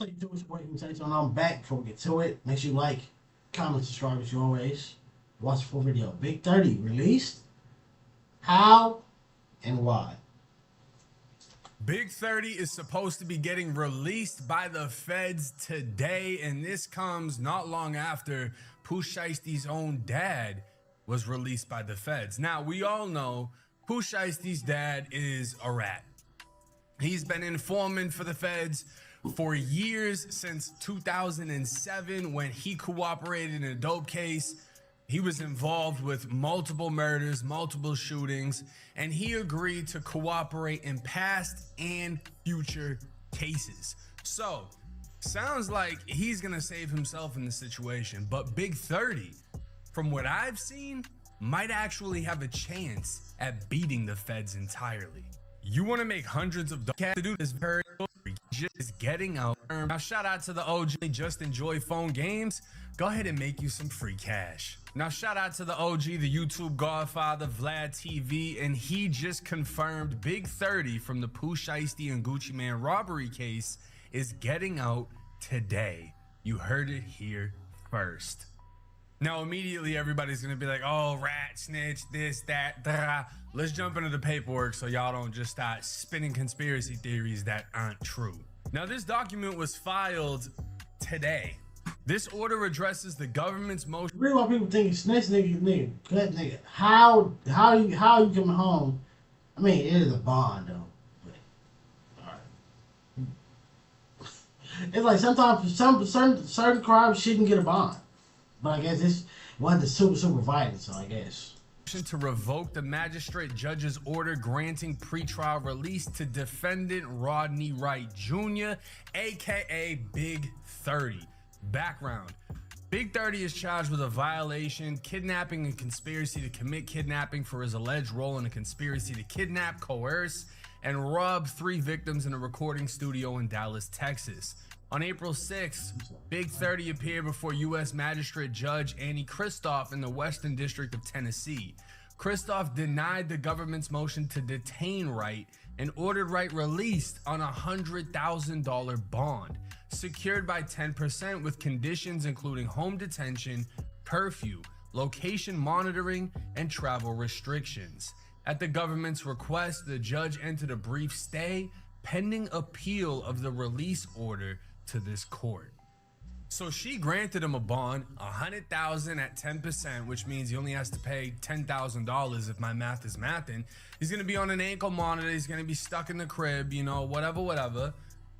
Like do what you say, so I'm back. Before we get to it, make sure you like, comment, subscribe as you always. Watch the full video. Big 30 released. How and why? Big 30 is supposed to be getting released by the feds today, and this comes not long after Pooh Shiesty's own dad was released by the feds. Now, we all know Pooh Shiesty's dad is a rat. He's been informant for the feds for years, since 2007 when he cooperated in a dope case. He was involved with multiple murders, multiple shootings, and he agreed to cooperate in past and future cases. So, sounds like he's gonna save himself in the situation, but Big 30, from what I've seen, might actually have a chance at beating the feds entirely. You wanna make hundreds of dollars to do this very just getting out. Now, shout out to the OG, just enjoy phone games. Go ahead and make you some free cash. Now, shout out to the OG, the YouTube Godfather, Vlad TV, and he just confirmed Big 30 from the Pooh Shiesty and Gucci Man robbery case is getting out today. You heard it here first. Now, immediately everybody's gonna be like, oh, rat, snitch, this, that, da. Let's jump into the paperwork so y'all don't just start spinning conspiracy theories that aren't true. Now, this document was filed today. This order addresses the government's motion. Really, why people think snitch nigga, cut nigga. How you coming home? I mean, it is a bond though. But, all right. It's like sometimes certain crimes shouldn't get a bond. But I guess this wasn't the super violent, so I guess. To revoke the magistrate judge's order granting pretrial release to defendant Rodney Wright Jr., aka Big 30. Background: Big 30 is charged with a violation, kidnapping, and conspiracy to commit kidnapping for his alleged role in a conspiracy to kidnap, coerce, and rob 3 victims in a recording studio in Dallas, Texas. On April 6th, Big 30 appeared before U.S. Magistrate Judge Annie Kristoff in the Western District of Tennessee. Kristoff denied the government's motion to detain Wright and ordered Wright released on a $100,000 bond, secured by 10% with conditions including home detention, curfew, location monitoring, and travel restrictions. At the government's request, the judge entered a brief stay pending appeal of the release order to this court. So she granted him a bond, $100,000 at 10%, which means he only has to pay $10,000 if my math is mathing. He's gonna be on an ankle monitor, he's gonna be stuck in the crib, you know, whatever.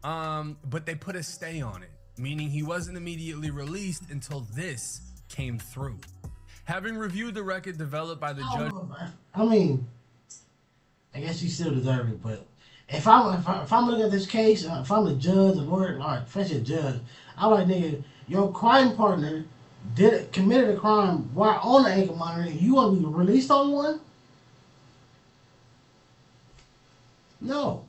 But they put a stay on it, meaning he wasn't immediately released until this came through. Having reviewed the record developed by the judge, I mean, I guess he still deserves it, but if I'm looking at this case, if I'm the judge, the lawyer, all right, especially a judge, I'm like, nigga, your crime partner committed a crime while on the ankle monitor. You want to be released on one? No.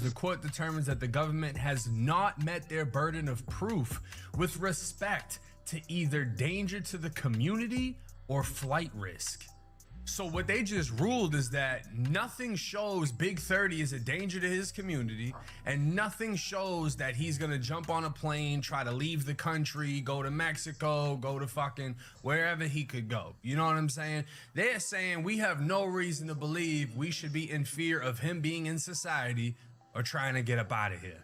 The court determines that the government has not met their burden of proof with respect to either danger to the community or flight risk. So what they just ruled is that nothing shows Big 30 is a danger to his community, and nothing shows that he's gonna jump on a plane, try to leave the country, go to Mexico, go to fucking wherever he could go. You know what I'm saying? They're saying we have no reason to believe we should be in fear of him being in society or trying to get up out of here.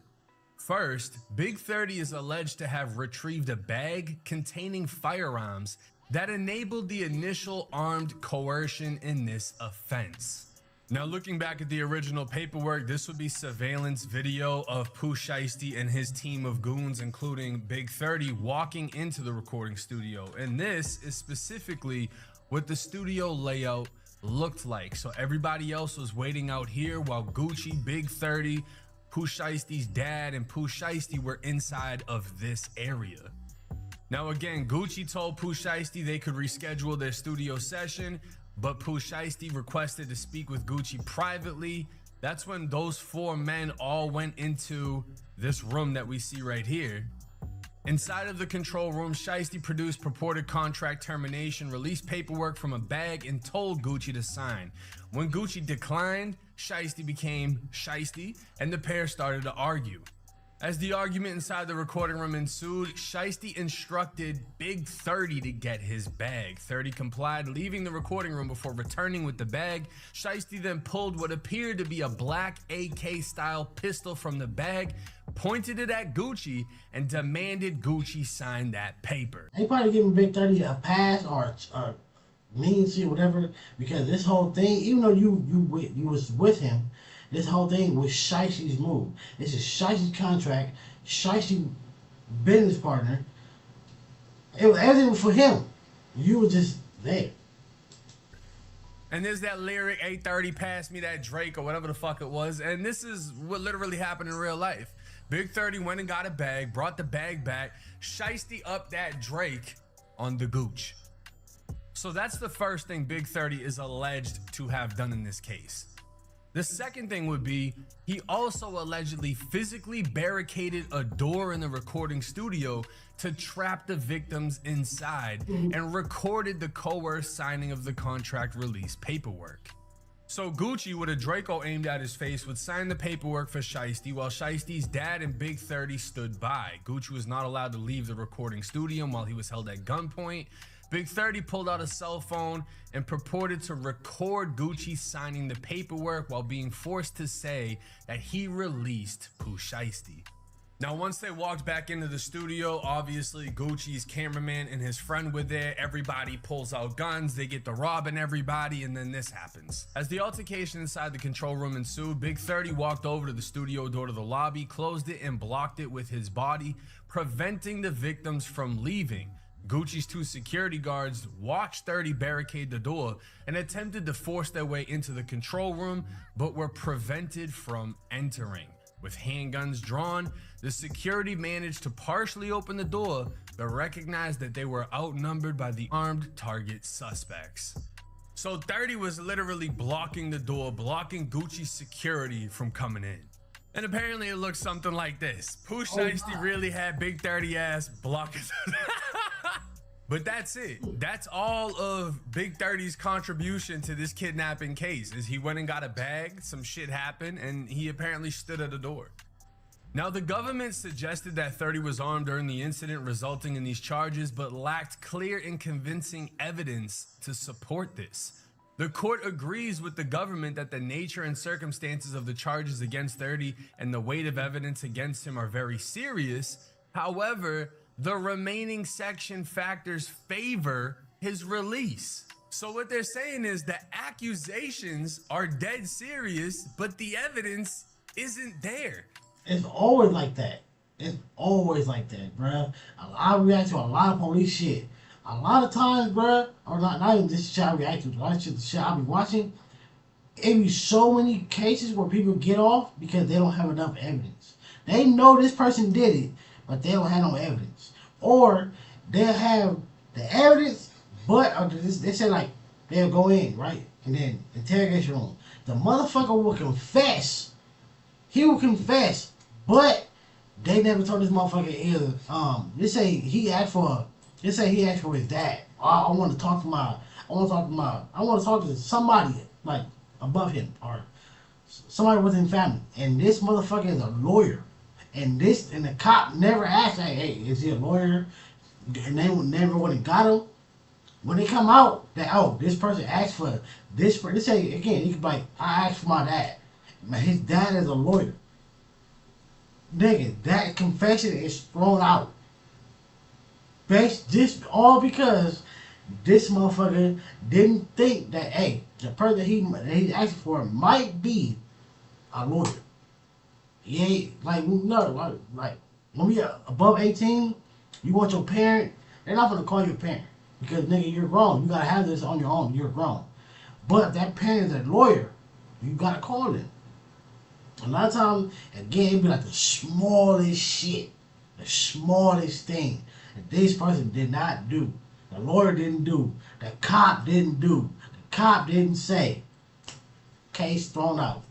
First, Big 30 is alleged to have retrieved a bag containing firearms that enabled the initial armed coercion in this offense. Now, looking back at the original paperwork, this would be surveillance video of Pooh Shiesty and his team of goons, including Big 30, walking into the recording studio. And this is specifically what the studio layout looked like. So everybody else was waiting out here while Gucci, Big 30, Pooh Shiesty's dad, and Pooh Shiesty were inside of this area. Now again, Gucci told Pooh Shiesty they could reschedule their studio session, but Pooh Shiesty requested to speak with Gucci privately. That's when those 4 men all went into this room that we see right here. Inside of the control room, Shiesty produced purported contract termination, released paperwork from a bag, and told Gucci to sign. When Gucci declined, Shiesty became Shiesty, and the pair started to argue. As the argument inside the recording room ensued, Shiesty instructed BIG30 to get his bag. 30 complied, leaving the recording room before returning with the bag. Shiesty then pulled what appeared to be a black AK-style pistol from the bag, pointed it at Gucci, and demanded Gucci sign that paper. They probably giving BIG30 a pass or a leniency or whatever, because this whole thing, even though you was with him, this whole thing was Shiesty's move. This is Shiesty's contract, Shiesty's business partner. Everything was for him. You were just there. And there's that lyric, A30, pass me that Drake, or whatever the fuck it was. And this is what literally happened in real life. BIG30 went and got a bag, brought the bag back, Shiesty up that Drake on the Gooch. So that's the first thing BIG30 is alleged to have done in this case. The second thing would be, he also allegedly physically barricaded a door in the recording studio to trap the victims inside and recorded the coerced signing of the contract release paperwork. So Gucci, with a Draco aimed at his face, would sign the paperwork for Shiesty while Shiesty's dad and BIG30 stood by. Gucci was not allowed to leave the recording studio while he was held at gunpoint. BIG30 pulled out a cell phone and purported to record Gucci signing the paperwork while being forced to say that he released Pooh Shiesty. Now, once they walked back into the studio, obviously Gucci's cameraman and his friend were there. Everybody pulls out guns, they get to robbing everybody, and then this happens. As the altercation inside the control room ensued, BIG30 walked over to the studio door to the lobby, closed it, and blocked it with his body, preventing the victims from leaving. Gucci's two security guards watched 30 barricade the door and attempted to force their way into the control room, but were prevented from entering. With handguns drawn, the security managed to partially open the door, but recognized that they were outnumbered by the armed target suspects. So 30 was literally blocking the door, blocking Gucci's security from coming in. And apparently it looked something like this. Pooh Shiesty really had BIG30 ass blocking the But that's it. That's all of BIG30's contribution to this kidnapping case, is he went and got a bag, some shit happened, and he apparently stood at the door. Now, the government suggested that 30 was armed during the incident resulting in these charges, but lacked clear and convincing evidence to support this. The court agrees with the government that the nature and circumstances of the charges against 30 and the weight of evidence against him are very serious. However, the remaining section factors favor his release. So what they're saying is the accusations are dead serious, but the evidence isn't there. It's always like that. It's always like that, bruh. I react to a lot of police shit. A lot of times, bruh, or not even this shit I react to, a lot of shit I be watching, it be so many cases where people get off because they don't have enough evidence. They know this person did it, but they don't have no evidence. Or they'll have the evidence, but they say like, they'll go in, right? And then interrogation room. The motherfucker will confess. He will confess, but they never told this motherfucker either. Let's say he asked for his dad. I want to talk to somebody like above him or somebody within family. And this motherfucker is a lawyer. And the cop never asked, hey, is he a lawyer? And they never went and got him. When they come out, this person asked for this. Let's say again, he could be like, I asked for my dad. His dad is a lawyer. Nigga, that confession is thrown out. This all because this motherfucker didn't think that, hey, the person he asked for might be a lawyer. He ain't like no, like when we are above 18, you want your parent, they're not gonna call you a parent because nigga, you're grown. You gotta have this on your own. You're grown. But if that parent is a lawyer, you gotta call them. A lot of times, again, it'd be like the smallest shit, the smallest thing that this person did not do. The lawyer didn't do. The cop didn't do. The cop didn't say. Case thrown out.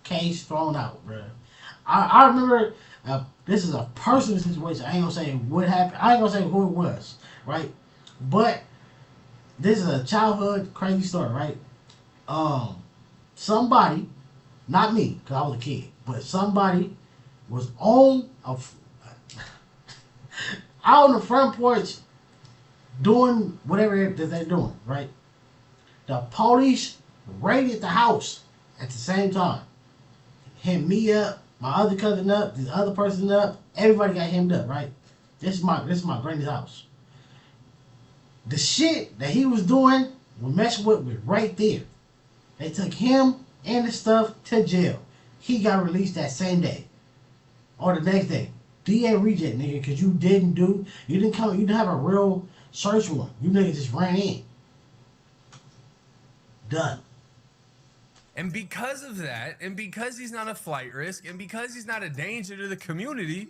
Case thrown out, bruh. I remember, this is a personal situation. I ain't gonna say what happened. I ain't gonna say who it was, right? But this is a childhood crazy story, right? Somebody, not me, because I was a kid, but somebody was on out on the front porch doing whatever that they're doing, right? The police raided the house at the same time. Hemmed me up, my other cousin up, this other person up. Everybody got hemmed up, right? This is my granny's house. The shit that he was doing was messing with me right there. They took him and the stuff to jail. He got released that same day or the next day. DA reject, nigga, because you didn't have a real search warrant. You niggas just ran in. Done. And because of that, and because he's not a flight risk, and because he's not a danger to the community,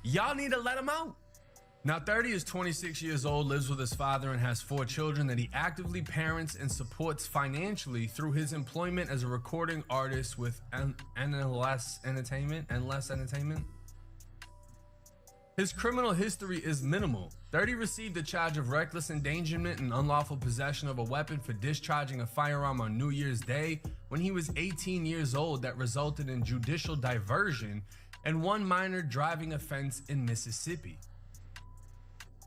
y'all need to let him out. Now, 30 is 26 years old, lives with his father, and has 4 children that he actively parents and supports financially through his employment as a recording artist with NLS Entertainment. His criminal history is minimal. 30 received a charge of reckless endangerment and unlawful possession of a weapon for discharging a firearm on New Year's Day when he was 18 years old that resulted in judicial diversion and 1 minor driving offense in Mississippi.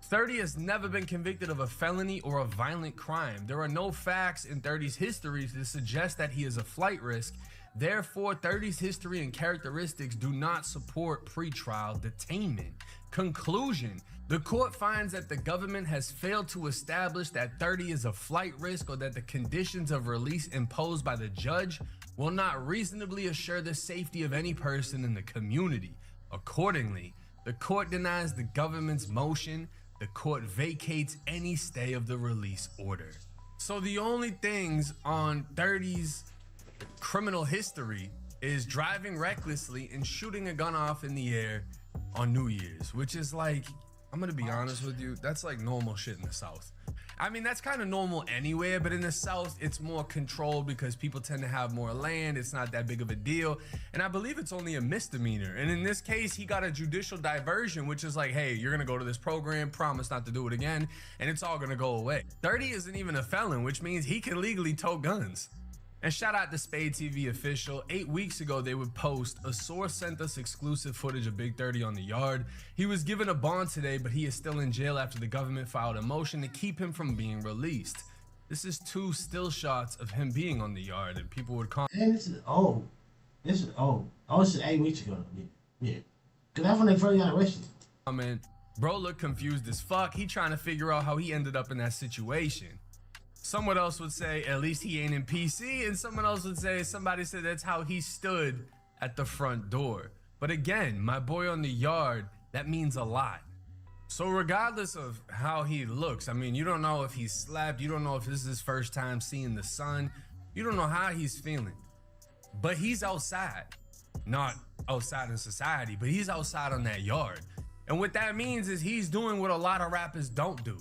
30 has never been convicted of a felony or a violent crime. There are no facts in 30's history to suggest that he is a flight risk. Therefore, 30's history and characteristics do not support pretrial detainment. Conclusion: the court finds that the government has failed to establish that 30 is a flight risk or that the conditions of release imposed by the judge will not reasonably assure the safety of any person in the community. Accordingly, the court denies the government's motion. The court vacates any stay of the release order. So the only things on 30's criminal history is driving recklessly and shooting a gun off in the air on New Year's, which is like, I'm gonna be honest with you, that's like normal shit in the South. I mean, that's kind of normal anywhere, but in the South, it's more controlled because people tend to have more land. It's not that big of a deal. And I believe it's only a misdemeanor. And in this case, he got a judicial diversion, which is like, hey, you're gonna go to this program, promise not to do it again, and it's all gonna go away. 30 isn't even a felon, which means he can legally tow guns. And shout out to Spade TV official. 8 weeks ago, they would post, a source sent us exclusive footage of Big 30 on the yard. He was given a bond today, but he is still in jail after the government filed a motion to keep him from being released. This is 2 still shots of him being on the yard, and people would comment. And this is 8 weeks ago. Yeah. Cause that's when they first got arrested. Bro looked confused as fuck. He trying to figure out how he ended up in that situation. Someone else would say, at least he ain't in PC, and someone else would say, somebody said that's how he stood at the front door. But again, my boy on the yard, that means a lot. So regardless of how he looks, I mean, you don't know if he's slept, you don't know if this is his first time seeing the sun, you don't know how he's feeling. But he's outside, not outside in society, but he's outside on that yard. And what that means is he's doing what a lot of rappers don't do.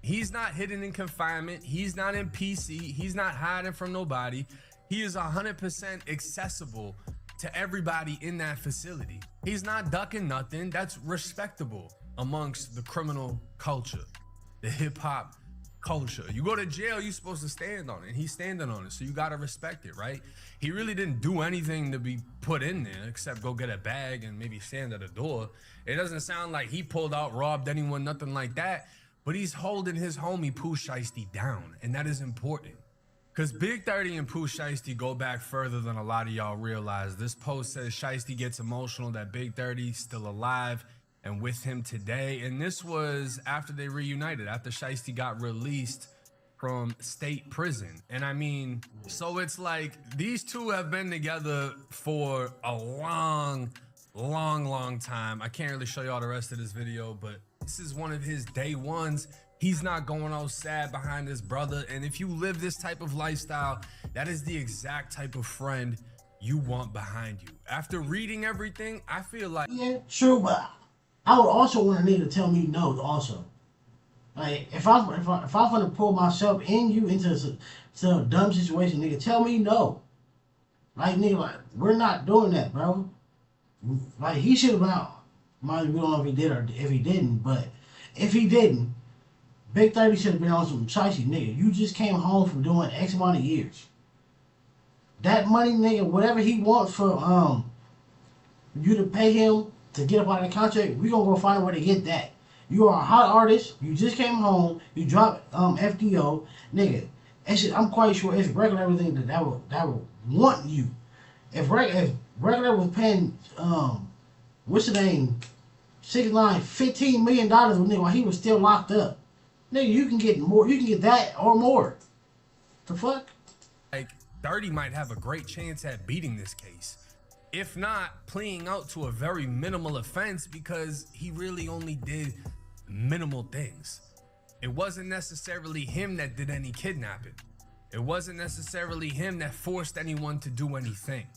He's not hidden in confinement. He's not in PC. He's not hiding from nobody. He is 100% accessible to everybody in that facility. He's not ducking nothing. That's respectable amongst the criminal culture, the hip hop culture. You go to jail, you're supposed to stand on it, and he's standing on it, so you gotta respect it, right? He really didn't do anything to be put in there except go get a bag and maybe stand at a door. It doesn't sound like he pulled out, robbed anyone, nothing like that. But he's holding his homie Pooh Shiesty down, and that is important. Because Big 30 and Pooh Shiesty go back further than a lot of y'all realize. This post says Shiesty gets emotional that Big 30's still alive and with him today. And this was after they reunited, after Shiesty got released from state prison. And I mean, so it's like these two have been together for a long time. I can't really show y'all the rest of this video, but this is one of his day ones. He's not going all sad behind his brother. And if you live this type of lifestyle, that is the exact type of friend you want behind you. After reading everything, I feel like... Yeah, true, but I would also want a nigga to tell me no also. Like, if I'm gonna pull myself and you into a dumb situation, nigga, tell me no. Like, nigga, like, we're not doing that, bro. Like, he should have been out. Mind you, we don't know if he did or if he didn't, but if he didn't, Big 30 should have been on some Shiesty, nigga. You just came home from doing X amount of years. That money, nigga, whatever he wants for you to pay him to get up out of the contract, we gonna go find a way to get that. You are a hot artist. You just came home. You dropped FDO, nigga. I'm quite sure it's regular everything that would want you. If regular was paying what's the name, 6ix9ine $15 million nigga while he was still locked up, nigga, you can get more. You can get that or more. The fuck? Like 30 might have a great chance at beating this case. If not, pleading out to a very minimal offense because he really only did minimal things. It wasn't necessarily him that did any kidnapping. It wasn't necessarily him that forced anyone to do anything.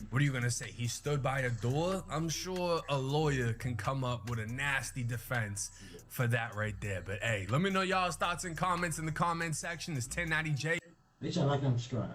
What are you gonna say? He stood by a door? I'm sure a lawyer can come up with a nasty defense for that right there. But hey, let me know y'all's thoughts and comments in the comment section. It's 1090J. Make sure you like and subscribe.